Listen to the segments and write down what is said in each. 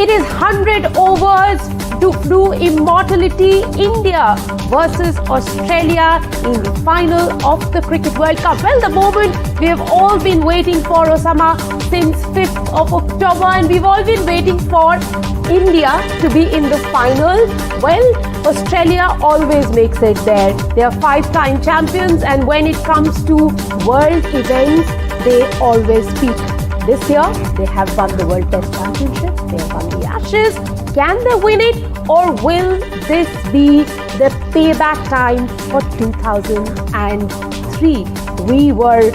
It is 100 overs to do immortality. India versus Australia in the final of the Cricket World Cup. Well, the moment we have all been waiting for, Osama, since 5th of October, and we've all been waiting for India to be in the final. Well, Australia always makes it there. They are 5-time champions, and when it comes to world events, they always peak. This year, they have won the World Test Championship, they have won the Ashes. Can they win it, or will this be the payback time for 2003? We were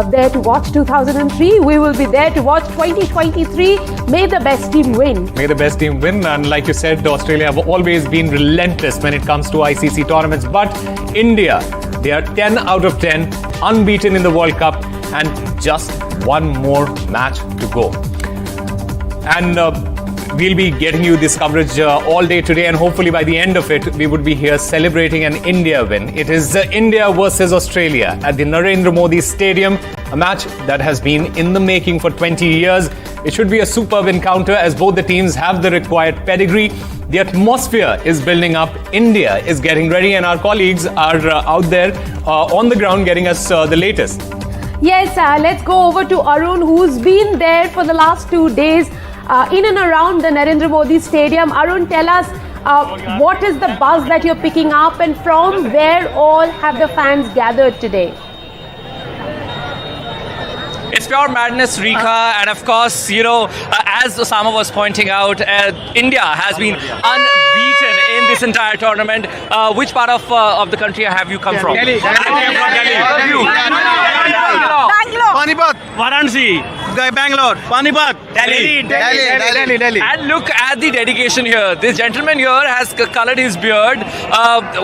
there to watch 2003. We will be there to watch 2023. May the best team win. May the best team win. And like you said, Australia have always been relentless when it comes to ICC tournaments. But India, they are 10 out of 10, unbeaten in the World Cup, and just one more match to go. And we'll be getting you this coverage all day today, and hopefully by the end of it, we would be here celebrating an India win. It is India versus Australia at the Narendra Modi Stadium, a match that has been in the making for 20 years. It should be a superb encounter as both the teams have the required pedigree. The atmosphere is building up. India is getting ready, and our colleagues are out there on the ground getting us the latest. Yes, let's go over to Arun, who's been there for the last 2 days in and around the Narendra Modi Stadium. Arun, tell us what is the buzz that you're picking up, and from where all have the fans gathered today? It's pure madness, Rika, and of course, as Osama was pointing out, India has been unbeaten in this entire tournament. Which part of the country have you come from? Delhi. Bangalore. Panipat. Varanasi. Bangalore. Panipat. Delhi. And look at the dedication here. This gentleman here has colored his beard.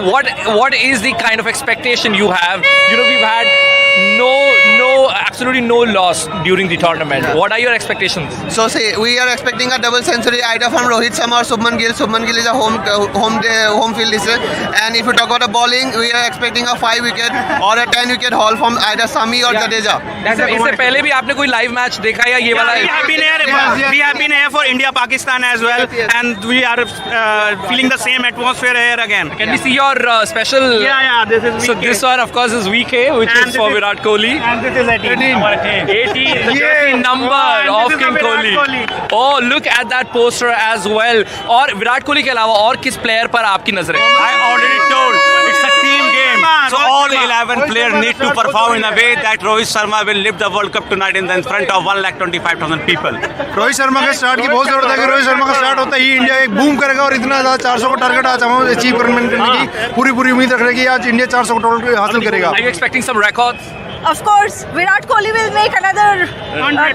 What is the kind of expectation you have? We've had absolutely no loss during the tournament. What are your expectations? So see, we are expecting a double century either from Rohit Sharma or Shubman Gill. Shubman Gill is a home field this year. And if you talk about the bowling, we are expecting a 5-wicket or a 10-wicket haul from either Shami or Jadeja. इससे पहले भी आपने कोई live match देखा या ये वाला? We have been here for India Pakistan as well, and we are feeling the same atmosphere here again. Can we see your special? Yeah. This is VK. So this one, of course, is VK, which And is for Virat Kohli. And this is 18. 18, the jersey number of King Kohli. Oh, look at that poster as well. और विराट कोहली के अलावा और किस player पर आपकी नजर है? I already told, it's a team game. So all 11 players need to perform in a way that Rohit Sharma will lift the World Cup tonight in front of 1,25,000 people. Rohit Sharma के स्टार्ट की बहुत जरूरत है कि रोहित शर्मा का स्टार्ट होता ही India एक boom करेगा, और इतना ज़्यादा 400 का टारगेट आज हम अचीव करने की पूरी उम्मीद रख रहे हैं कि आज इंडिया 400 का टोटल हासिल करेगा. Are you expecting some records? Of course, Virat Kohli will make another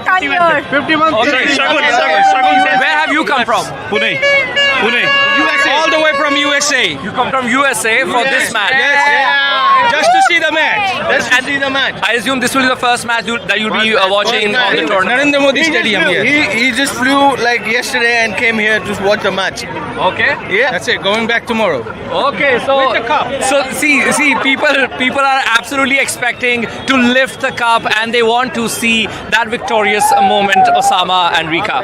ton year. 51. Where have you come from? Pune. USA. All the way from USA. You come from USA for this match. Just to see the match. I assume this will be the first match that you'll be watching on the tournament. Narendra Modi Stadium here. He just flew like yesterday and came here to watch the match. Okay. Yeah. That's it. Going back tomorrow. Okay, so see, people are absolutely expecting to lift the cup, and they want to see that victorious moment, Osama and Rika.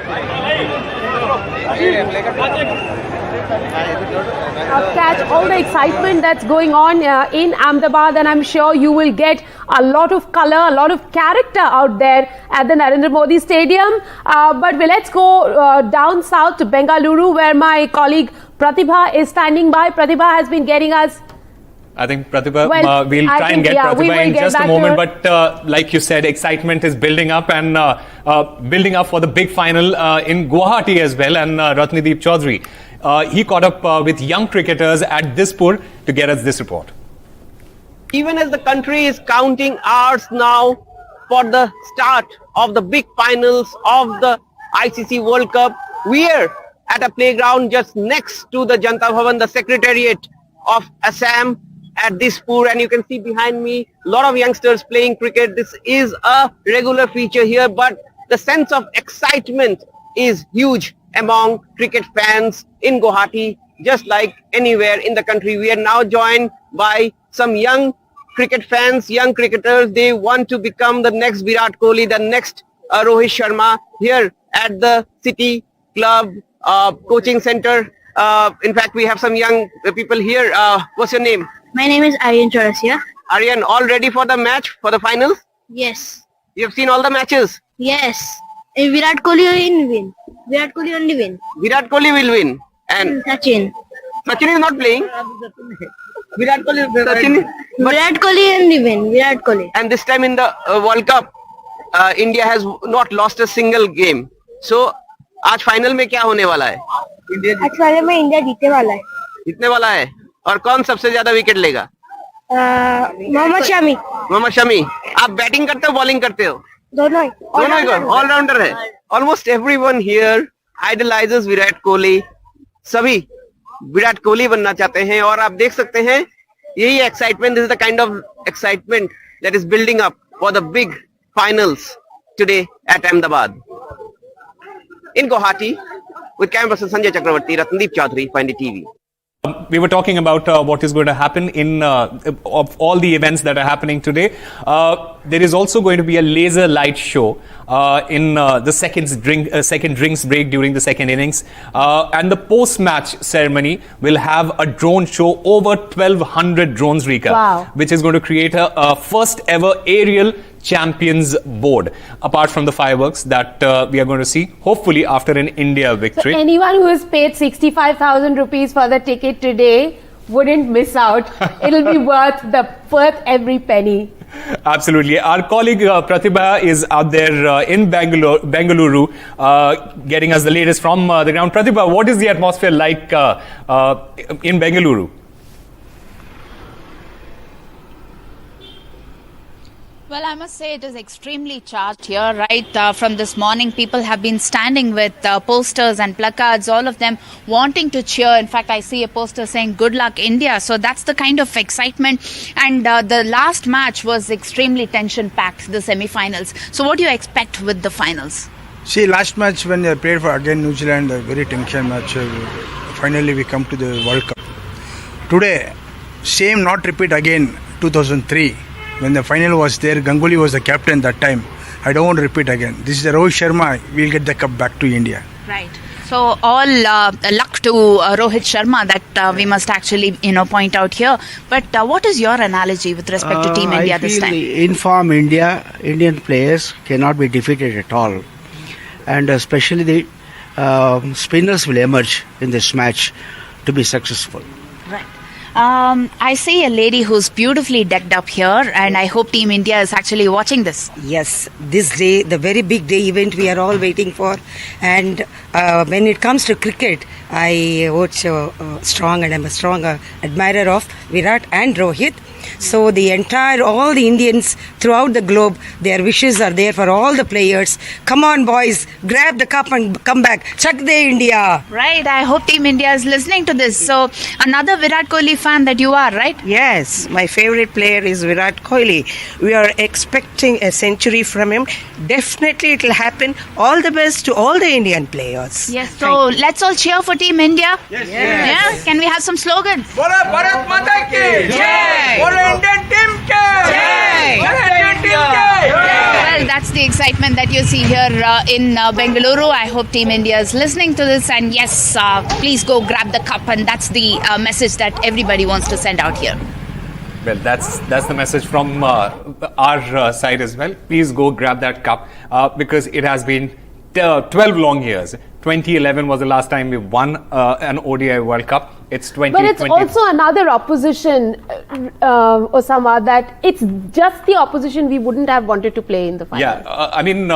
Catch all the excitement that's going on in Ahmedabad, and I'm sure you will get a lot of color, a lot of character out there at the Narendra Modi Stadium. But let's go down south to Bengaluru, where my colleague Pratibha is standing by. Pratibha has been getting us. I think Pratibha, we'll try and get Pratibha in just a moment. But like you said, excitement is building up, and building up for the big final in Guwahati as well. And Ratnadeep Chaudhary, he caught up with young cricketers at Dispur to get us this report. Even as the country is counting hours now for the start of the big finals of the ICC World Cup, we are at a playground just next to the Janta Bhavan, the Secretariat of Assam at Dispur, and you can see behind me a lot of youngsters playing cricket. This is a regular feature here, but the sense of excitement is huge among cricket fans in Guwahati, just like anywhere in the country. We are now joined by some young cricket fans, young cricketers. They want to become the next Virat Kohli, the next Rohit Sharma here at the City club, coaching center. In fact, we have some young people here. What's your name? My name is Aryan Chaurasia. Aryan, all ready for the match, for the finals? Yes. You have seen all the matches? Yes. If Virat Kohli will win. Virat Kohli only win. Virat Kohli will win. And Sachin. Sachin is not playing. Virat Kohli. Sachin. Virat Kohli only win. Virat Kohli. And this time in the World Cup, India has not lost a single game. So, आज final में क्या होने वाला है? आज final में India जीतने वाला है. जीतने वाला है. और कौन सबसे ज्यादा विकेट लेगा? मोहम्मद शमी. मोहम्मद शमी. आप बैटिंग करते हो, बॉलिंग करते हो? दोनों ही. ऑलराउंडर है. Almost everyone here idolizes Virat Kohli. सभी विराट कोहली बनना चाहते हैं और आप देख सकते हैं यही excitement. This is the kind of excitement that is building up for the big finals today at Ahmedabad. In Guwahati, with camera person Sanjay Chakravarti, Ratndeep Chaudhary for NDTV. We were talking about what is going to happen in of all the events that are happening today. There is also going to be a laser light show in the second drinks break during the second innings. And the post-match ceremony will have a drone show over 1,200 drones, Rika, which is going to create a first ever aerial champions board, apart from the fireworks that we are going to see, hopefully after an India victory. So anyone who has paid 65,000 rupees for the ticket today wouldn't miss out. It'll be worth every penny. Absolutely. Our colleague Pratibha is out there in Bengaluru getting us the latest from the ground. Pratibha, what is the atmosphere like in Bengaluru? Well, I must say it is extremely charged here, right? From this morning, people have been standing with posters and placards, all of them wanting to cheer. In fact, I see a poster saying, "Good luck, India." So that's the kind of excitement. And the last match was extremely tension-packed, the semi-finals. So what do you expect with the finals? See, last match when they played for again New Zealand, a very tension match. Finally, we come to the World Cup. Today, same not repeat again, 2003. When the final was there, Ganguly was the captain that time. I don't want to repeat again. This is the Rohit Sharma. We'll get the cup back to India. Right. So all luck to Rohit Sharma that we must actually, point out here. But what is your analogy with respect to Team India this time? In form Indian players cannot be defeated at all. And especially the spinners will emerge in this match to be successful. Right. I see a lady who's beautifully decked up here, and I hope Team India is actually watching this. Yes, this day, the very big day event we are all waiting for. And when it comes to cricket, I watch strong, and I'm a strong admirer of Virat and Rohit. So all the Indians throughout the globe, their wishes are there for all the players. Come on, boys, grab the cup and come back. Chak de India. Right, I hope Team India is listening to this. So another Virat Kohli fan that you are, right? Yes, my favorite player is Virat Kohli. We are expecting a century from him. Definitely it will happen. All the best to all the Indian players. Yes, so let's all cheer for Team India. Yes. Yeah? Can we have some slogans? Bharat Mata ki Jai! Indian team ke Indian team ke. Well, that's the excitement that you see here in Bengaluru. I hope Team India is listening to this, and yes, please go grab the cup, and that's the message that everybody wants to send out here. Well, that's the message from our side as well. Please go grab that cup because it has been 12 long years. 2011 was the last time we won an ODI World Cup. It's 2020. But it's also another opposition, Osama, that it's just the opposition we wouldn't have wanted to play in the final. Yeah, I mean,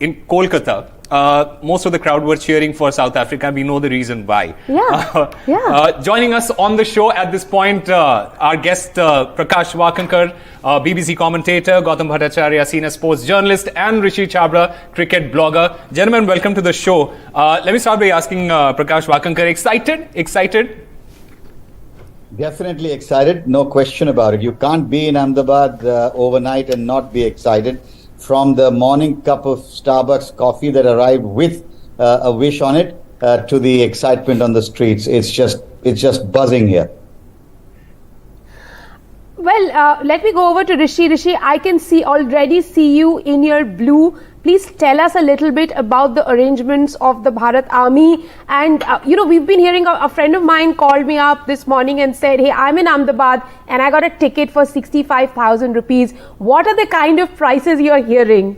in Kolkata, most of the crowd were cheering for South Africa. We know the reason why. Yeah. Joining us on the show at this point, our guest Prakash Wakankar, BBC commentator, Gautam Bhattacharya, senior sports journalist, and Rishi Chabra, cricket blogger. Gentlemen, welcome to the show. Let me start by asking Prakash Wakankar, excited? Definitely excited, no question about it. You can't be in Ahmedabad overnight and not be excited. From the morning cup of Starbucks coffee that arrived with a wish on it to the excitement on the streets, it's just buzzing here. Well, let me go over to Rishi. Rishi, I can already see you in your blue Please tell us a little bit about the arrangements of the Bharat Army. And, we've been hearing a friend of mine called me up this morning and said, hey, I'm in Ahmedabad and I got a ticket for 65,000 rupees. What are the kind of prices you're hearing?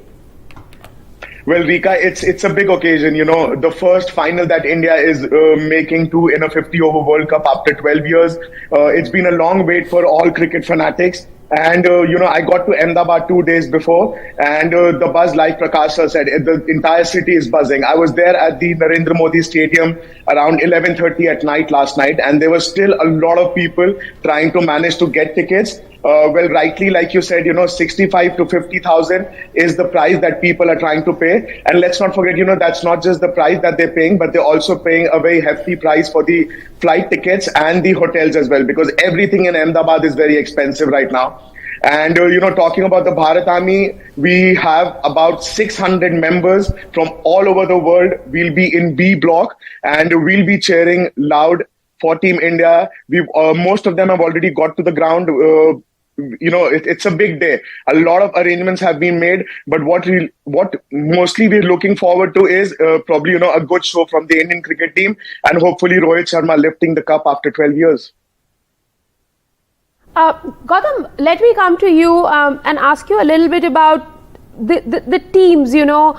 Well, Rika, it's a big occasion. The first final that India is making to in a 50-over World Cup after 12 years. It's been a long wait for all cricket fanatics. And, I got to Ahmedabad 2 days before, and the buzz, like Prakash sir said, the entire city is buzzing. I was there at the Narendra Modi Stadium around 11:30 at night last night, and there were still a lot of people trying to manage to get tickets. Well, rightly, like you said, 65 to 50,000 is the price that people are trying to pay. And let's not forget, that's not just the price that they're paying, but they're also paying a very hefty price for the flight tickets and the hotels as well, because everything in Ahmedabad is very expensive right now. And, talking about the Bharat Army, we have about 600 members from all over the world. We'll be in B block and we'll be cheering loud for Team India. Most of them have already got to the ground. It's a big day. A lot of arrangements have been made, but what mostly we're looking forward to is probably, a good show from the Indian cricket team and hopefully Rohit Sharma lifting the cup after 12 years. Gautam, let me come to you and ask you a little bit about the teams. We know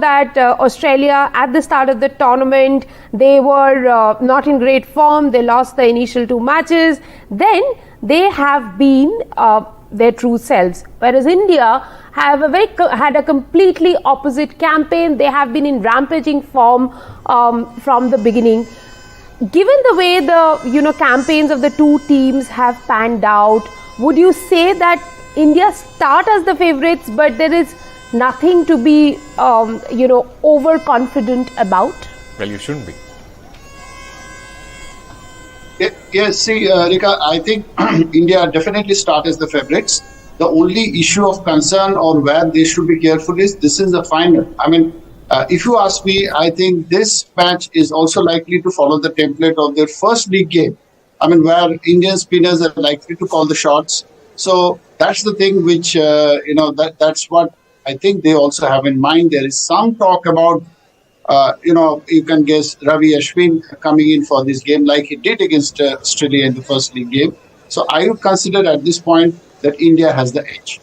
that Australia at the start of the tournament, they were not in great form. They lost the initial 2 matches. Then they have been their true selves, whereas India have had a completely opposite campaign. They have been in rampaging form from the beginning. Given the way the campaigns of the two teams have panned out, would you say that India start as the favourites, but there is nothing to be overconfident about? Well, you shouldn't be. Yes, see, Rika, I think India definitely start as the favourites. The only issue of concern or where they should be careful is this is the final. I mean, if you ask me, I think this match is also likely to follow the template of their first league game. I mean, where Indian spinners are likely to call the shots. So that's the thing which, that's what I think they also have in mind. There is some talk about, you can guess Ravi Ashwin coming in for this game like he did against Australia in the first league game. So I would consider at this point that India has the edge.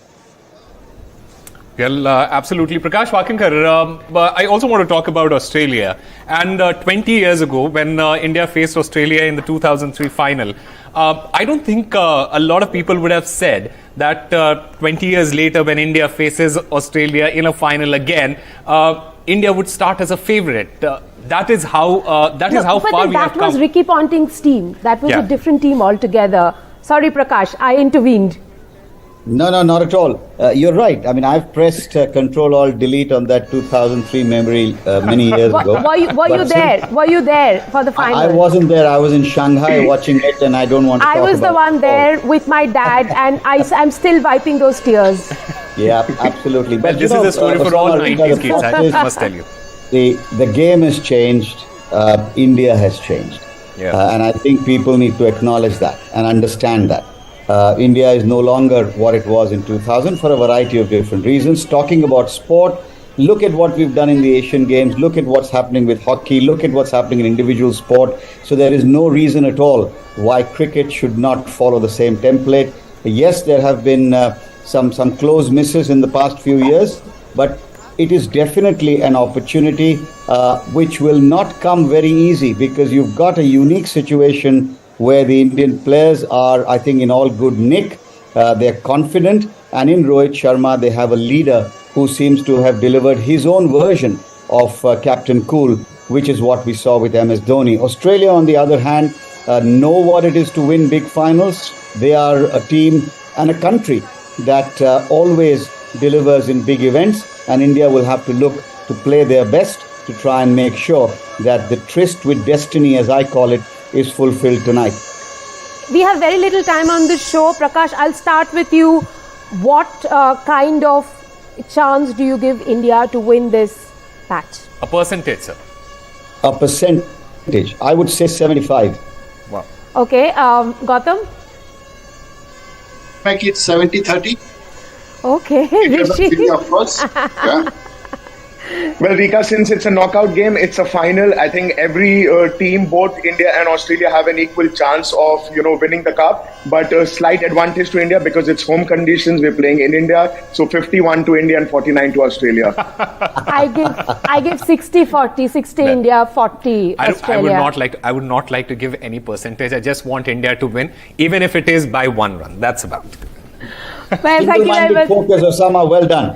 Well, absolutely. Prakash Wakankar, I also want to talk about Australia. And 20 years ago, when India faced Australia in the 2003 final, I don't think a lot of people would have said that 20 years later, when India faces Australia in a final again, India would start as a favourite. That is how far we have come. That was Ricky Ponting's team. That was a different team altogether. Sorry, Prakash, I intervened. No, not at all. You're right. I mean, I've pressed Control-Alt-Delete on that 2003 memory many years ago. Were you there? Were you there for the final? I wasn't there. I was in Shanghai watching it, and I don't want to talk about it. I was the one there with my dad, and I'm still wiping those tears. Yeah, absolutely. But this is a story for all 90s kids, I must tell you. The game has changed. India has changed. Yeah. And I think people need to acknowledge that and understand that. India is no longer what it was in 2000 for a variety of different reasons. Talking about sport, look at what we've done in the Asian Games, look at what's happening with hockey, look at what's happening in individual sport. So there is no reason at all why cricket should not follow the same template. Yes, there have been some close misses in the past few years, but it is definitely an opportunity which will not come very easy, because you've got a unique situation where the Indian players are, I think, in all good nick. They're confident, and in Rohit Sharma, they have a leader who seems to have delivered his own version of Captain Cool, which is what we saw with MS Dhoni. Australia, on the other hand, know what it is to win big finals. They are a team and a country that always delivers in big events, and India will have to look to play their best to try and make sure that the tryst with destiny, as I call it, is fulfilled tonight. We have very little time on this show. Prakash, I'll start with you. What kind of chance do you give India to win this match? A percentage, sir. A percentage. I would say 75. Wow. Okay, Gautam? Make it 70-30. Okay, Rishi. Of course. Yeah. Well, Rika, since it's a knockout game, it's a final. I think every team, both India and Australia, have an equal chance of winning the cup. But a slight advantage to India because it's home conditions. We're playing in India, so 51 to India and 49 to Australia. I give 60-40, 60 India, 40 Australia. I would not like to give any percentage. I just want India to win, even if it is by 1 run. That's about it. Well, thank you very much. Focus, Osama. Well done.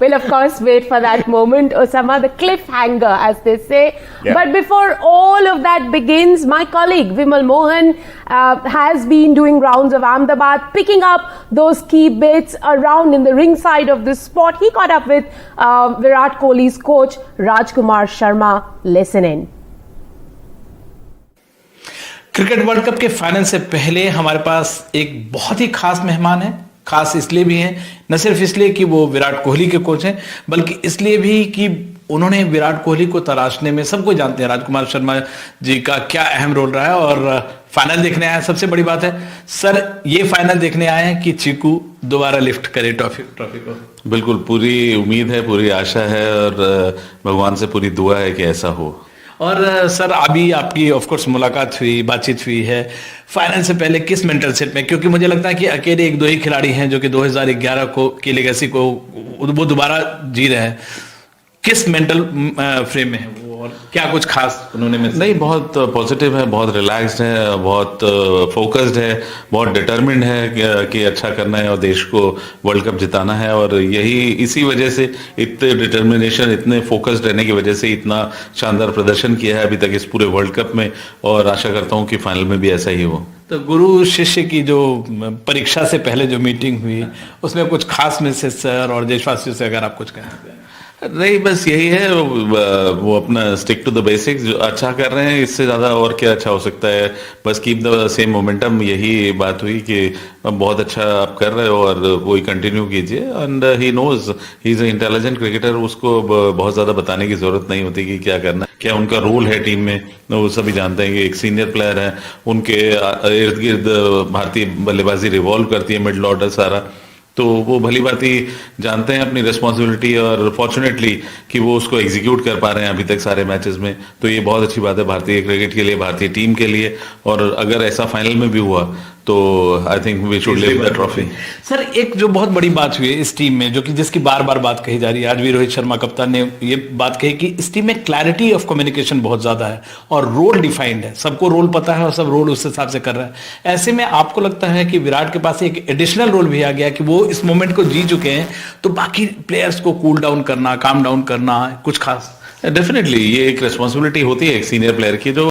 We'll of course wait for that moment, Osama, the cliffhanger, as they say. Yeah. But before all of that begins, my colleague Vimal Mohan has been doing rounds of Ahmedabad, picking up those key bits around in the ringside of this sport. He caught up with Virat Kohli's coach Rajkumar Sharma. Listen in. Cricket world cup के final से पहले हमारे पास एक बहुत ही खास मेहमान है। खास इसलिए भी हैं, न सिर्फ इसलिए कि वो विराट कोहली के कोच हैं, बल्कि इसलिए भी कि उन्होंने विराट कोहली को तराशने में, सबको जानते हैं राजकुमार शर्मा जी का क्या अहम रोल रहा है, और फाइनल देखने आए हैं। सबसे बड़ी बात है सर, ये फाइनल देखने आए हैं कि चीकू दोबारा लिफ्ट करे ट्रॉफी को। बिल्कुल, पूरी उम्मीद है, पूरी आशा है और भगवान से पूरी दुआ है कि ऐसा हो। और सर, अभी आपकी ऑफ कोर्स मुलाकात हुई, बातचीत हुई है, फाइनल से पहले किस मेंटल सेट में, क्योंकि मुझे लगता है कि अकेले 1-2 ही खिलाड़ी हैं जो कि 2011 की लेगेसी को वो दोबारा जी रहे हैं, किस मेंटल फ्रेम में है वो, और क्या कुछ खास उन्होंने में? नहीं, बहुत पॉजिटिव है, बहुत रिलैक्स्ड है, बहुत फोकस्ड है, बहुत डिटर्मिन्ड है कि अच्छा करना है और देश को वर्ल्ड कप जिताना है, और यही इसी वजह से इतने डिटर्मिनेशन, इतने फोकस्ड रहने की वजह से इतना शानदार प्रदर्शन किया है अभी तक इस पूरे वर्ल्ड कप में, और आशा करता हूँ कि फाइनल में भी ऐसा ही हो। तो गुरु शिष्य की जो परीक्षा से पहले जो मीटिंग हुई, उसमें कुछ खास मैसेज सर और देशवासियों से अगर आप कुछ कहें? नहीं, बस यही है, वो अपना स्टिक टू द बेसिक्स, जो अच्छा कर रहे हैं, इससे ज्यादा और क्या अच्छा हो सकता है, बस कीप द सेम मोमेंटम। यही बात हुई कि बहुत अच्छा आप कर रहे हो और वही कंटिन्यू कीजिए, and he knows, he is a intelligent cricketer, उसको बहुत ज्यादा बताने की जरूरत नहीं होती कि क्या करना, क्या उनका रोल है टीम में, वो सभी जानते हैं कि एक सीनियर प्लेयर है, उनके इर्द गिर्द भारतीय बल्लेबाजी रिवॉल्व करती है, मिडल ऑर्डर सारा, तो वो भली बात ही जानते हैं अपनी रिस्पॉन्सिबिलिटी, और फॉर्चुनेटली कि वो उसको एग्जीक्यूट कर पा रहे हैं अभी तक सारे मैचेस में, तो ये बहुत अच्छी बात है भारतीय क्रिकेट के लिए, भारतीय टीम के लिए, और अगर ऐसा फाइनल में भी हुआ तो I think we should leave the trophy. Sir, एक जो बहुत बड़ी बात हुई है इस टीम में, जो कि जिसकी बार बार बात कही जा रही है, आज भी रोहित शर्मा कप्तान ने ये बात कही कि इस टीम में क्लैरिटी ऑफ कम्युनिकेशन बहुत ज्यादा है और रोल डिफाइंड है, सबको रोल पता है और सब रोल उस हिसाब से कर रहा है। ऐसे में आपको लगता है कि विराट के पास एक एडिशनल रोल भी आ गया कि वो इस मोमेंट को जी चुके हैं, तो बाकी प्लेयर्स को कूल डाउन करना, काम डाउन करना, कुछ खास? डेफिनेटली ये एक रिस्पॉन्सिबिलिटी होती है एक सीनियर प्लेयर की, जो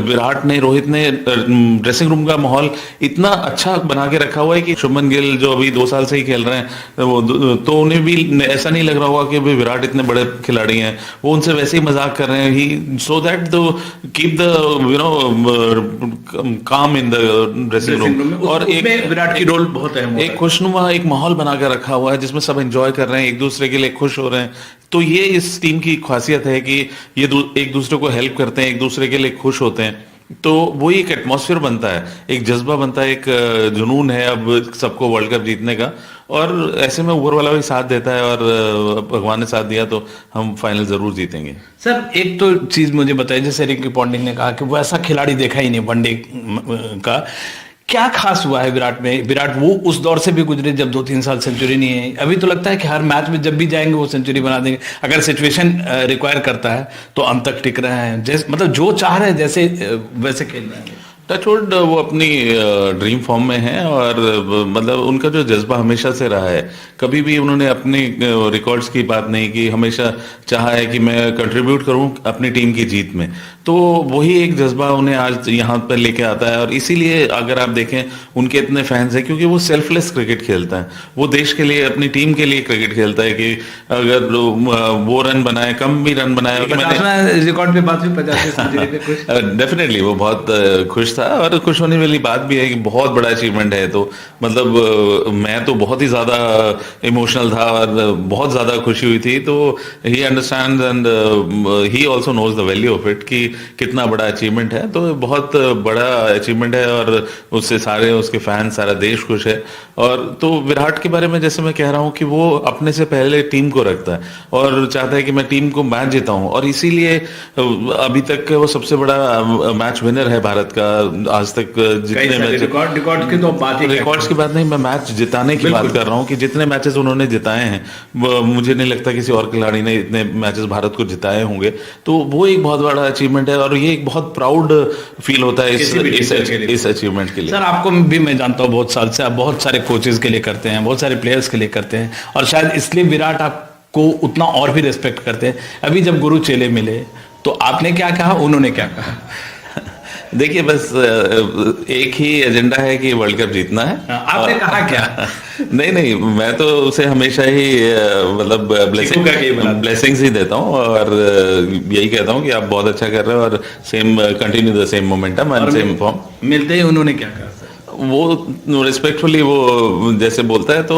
विराट ने, रोहित ने ड्रेसिंग रूम का माहौल इतना अच्छा बना के रखा हुआ है कि शुभमन गिल जो अभी 2 साल से ही खेल रहे हैं, वो तो उन्हें भी ऐसा नहीं लग रहा होगा कि भाई विराट इतने बड़े खिलाड़ी हैं, वो उनसे वैसे ही मजाक कर रहे हैं, ही so that the keep the calm in the dressing room, और एक विराट की रोल बहुत है, एक खुशनुमा एक माहौल बना कर रखा हुआ है जिसमें सब एंजॉय कर रहे हैं, एक दूसरे के लिए खुश हो रहे हैं, तो ये इस टीम की खासियत है कि ये एक दूसरे को हेल्प करते हैं, एक दूसरे के लिए खुश होते हैं, तो वही एक एटमॉस्फेयर बनता है, एक जज्बा बनता है, एक जुनून है अब सबको वर्ल्ड कप जीतने का, और ऐसे में ऊपर वाला भी साथ देता है, और भगवान ने साथ दिया तो हम फाइनल जरूर जीतेंगे। सर, एक तो चीज मुझे बताइए, जैसे रिकी पॉन्टिंग ने कहा कि वो ऐसा खिलाड़ी देखा ही नहीं वनडे का, क्या खास हुआ है विराट में? विराट वो उस दौर से भी गुजरे जब 2-3 साल सेंचुरी नहीं है, अभी तो लगता है कि हर मैच में जब भी जाएंगे वो सेंचुरी बना देंगे, अगर सिचुएशन रिक्वायर करता है तो अंत तक टिक रहे हैं, जैसे मतलब जो चाह रहे हैं जैसे वैसे खेल रहे हैं। टचवुड वो अपनी ड्रीम फॉर्म में है, और मतलब उनका जो जज्बा हमेशा से रहा है, कभी भी उन्होंने अपने रिकॉर्ड्स की बात नहीं की, हमेशा चाहा है कि मैं कंट्रीब्यूट करूं अपनी टीम की जीत में, तो वही एक जज्बा उन्हें आज यहाँ पर लेके आता है, और इसीलिए अगर आप देखें उनके इतने फैंस हैं, क्योंकि वो सेल्फलेस क्रिकेट खेलता है, वो देश के लिए, अपनी टीम के लिए क्रिकेट खेलता है, कि अगर वो रन बनाए, कम भी रन बनाए, रिकॉर्ड पे बात हुई 50 सेंचुरी पे, खुश? डेफिनेटली वो बहुत खुश था, और खुश होने वाली बात भी है कि बहुत बड़ा अचीवमेंट है, तो मतलब मैं तो बहुत ही ज्यादा इमोशनल था और बहुत ज्यादा खुशी हुई थी, तो he understands and he also knows the value of it, कि कितना बड़ा अचीवमेंट है, तो बहुत बड़ा अचीवमेंट है और उससे सारे उसके फैंस, सारा देश खुश है। और तो विराट के बारे में जैसे मैं कह रहा हूँ कि वो अपने से पहले टीम को रखता है और चाहता है कि मैं टीम को मैच जिताऊं, और इसीलिए अभी तक वो सबसे बड़ा मैच विनर है भारत का आज तक। जितने मैच रिकॉर्ड की तो बात ही, रिकॉर्ड्स की बात नहीं, मैं मैच जिताने की बात कर रहा हूँ कि जितने मैचेस उन्होंने जिताए हैं, मुझे नहीं लगता किसी और खिलाड़ी ने इतने मैचेस भारत को जिताए होंगे। तो वो एक बहुत बड़ा अचीवमेंट है और ये एक बहुत प्राउड फील होता है इस अचीवमेंट के लिए। सर आपको भी मैं जानता हूँ बहुत साल से, आप बहुत सारे कोचेस के लिए करते हैं, बहुत सारे प्लेयर्स के लिए करते हैं, और शायद इसलिए विराट आपको उतना और भी रिस्पेक्ट करते हैं। अभी जब गुरु चेले मिले तो आपने क्या कहा, उन्होंने क्या कहा? देखिए, बस एक ही एजेंडा है कि वर्ल्ड कप जीतना है। आपने कहा क्या? नहीं, मैं तो उसे हमेशा ही मतलब ब्लेसिंग्स ही देता हूँ और यही कहता हूँ कि आप बहुत अच्छा कर रहे हो और continue the same momentum and same form. मिलते ही उन्होंने क्या कहा? वो रिस्पेक्टफुली वो जैसे बोलता है, तो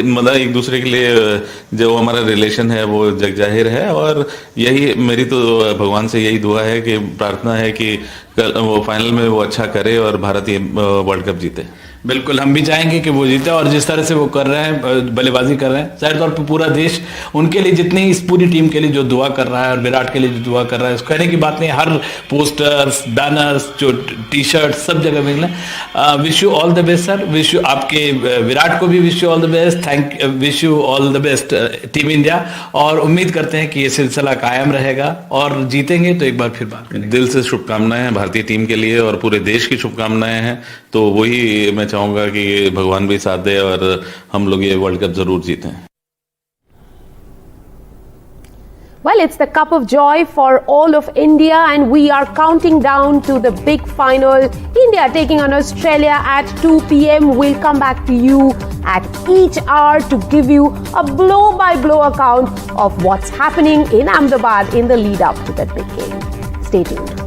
मतलब एक दूसरे के लिए जो हमारा रिलेशन है वो जग जाहिर है, और यही मेरी तो भगवान से यही दुआ है कि प्रार्थना है कि वो फाइनल में वो अच्छा करे और भारत ये वर्ल्ड कप जीते। बिल्कुल, हम भी चाहेंगे कि वो जीते, और जिस तरह से वो कर रहे हैं, बल्लेबाजी कर रहे हैं, जाहिर तौर पर पूरा देश उनके लिए, जितनी इस पूरी टीम के लिए जो दुआ कर रहा है और विराट के लिए जो दुआ कर रहा है, कहने की बात नहीं, हर पोस्टर्स, बैनर्स, जो टी शर्ट सब जगह मिल रहे हैं। Wish you all the best sir, wish you आपके विराट को भी wish you all the best, wish you all the best team India, और उम्मीद करते हैं कि ये सिलसिला कायम रहेगा और जीतेंगे तो एक बार फिर बात करेंगे। दिल से शुभकामनाएं हैं भारतीय टीम के लिए और पूरे देश की शुभकामनाएं हैं, तो वही मैं चाहूंगा कि भगवान भी साथ दे और हम लोग ये वर्ल्ड कप जरूर जीतें। Well, it's the cup of joy for all of India, and we are counting down to the big final. India taking on Australia at 2 p.m. We'll come back to you at each hour to give you a blow-by-blow account of what's happening in Ahmedabad in the lead-up to that big game. Stay tuned.